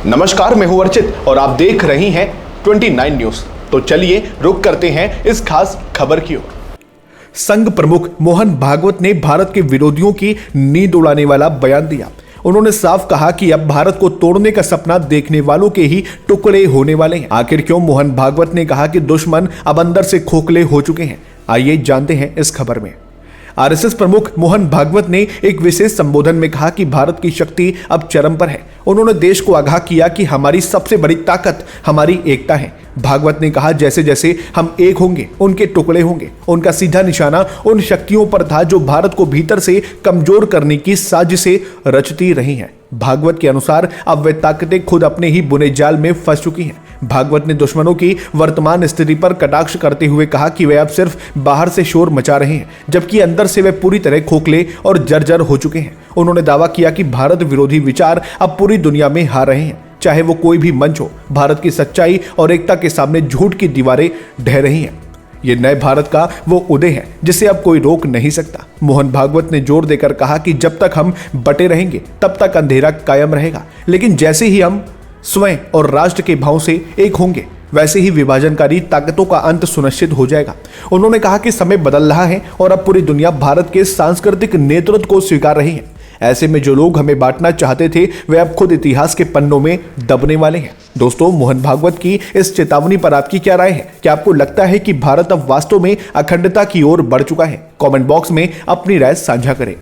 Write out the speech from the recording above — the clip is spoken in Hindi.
नमस्कार, मैं हूं अर्चित और आप देख रही हैं 29 न्यूज। तो चलिए रुक करते हैं इस खास खबर की ओर। संघ प्रमुख मोहन भागवत ने भारत के विरोधियों की नींद उड़ाने वाला बयान दिया। उन्होंने साफ कहा कि अब भारत को तोड़ने का सपना देखने वालों के ही टुकड़े होने वाले हैं। आखिर क्यों मोहन भागवत ने कहा कि दुश्मन अब अंदर से खोखले हो चुके हैं, आइए जानते हैं इस खबर में। आरएसएस प्रमुख मोहन भागवत ने एक विशेष संबोधन में कहा कि भारत की शक्ति अब चरम पर है। उन्होंने देश को आगाह किया कि हमारी सबसे बड़ी ताकत हमारी एकता है। भागवत ने कहा, जैसे जैसे हम एक होंगे उनके टुकड़े होंगे। उनका सीधा निशाना उन शक्तियों पर था जो भारत को भीतर से कमजोर करने की साजिशें रचती रही हैं। भागवत के अनुसार अब वे ताकतें खुद अपने ही बुने जाल में फंस चुकी हैं। भागवत ने दुश्मनों की वर्तमान स्थिति पर कटाक्ष करते हुए कहा कि वे अब सिर्फ बाहर से शोर मचा रहे हैं, जबकि अंदर से वे पूरी तरह खोखले और जर्जर हो चुके हैं। उन्होंने दावा किया कि भारत विरोधी विचार अब पूरी दुनिया में हार रहे हैं, चाहे वो कोई भी मंच हो। भारत की सच्चाई और एकता के सामने झूठ की दीवारें ढह रही हैं। ये नए भारत का वो उदय है जिसे अब कोई रोक नहीं सकता। मोहन भागवत ने जोर देकर कहा कि जब तक हम बटे रहेंगे तब तक अंधेरा कायम रहेगा, लेकिन जैसे ही हम स्वयं और राष्ट्र के भाव से एक होंगे वैसे ही विभाजनकारी ताकतों का अंत सुनिश्चित हो जाएगा। उन्होंने कहा कि समय बदल रहा है और अब पूरी दुनिया भारत के सांस्कृतिक नेतृत्व को स्वीकार रही है। ऐसे में जो लोग हमें बांटना चाहते थे वे अब खुद इतिहास के पन्नों में दबने वाले हैं। दोस्तों, मोहन भागवत की इस चेतावनी पर आपकी क्या राय है? क्या आपको लगता है कि भारत अब वास्तव में अखंडता की ओर बढ़ चुका है? कमेंट बॉक्स में अपनी राय साझा करें।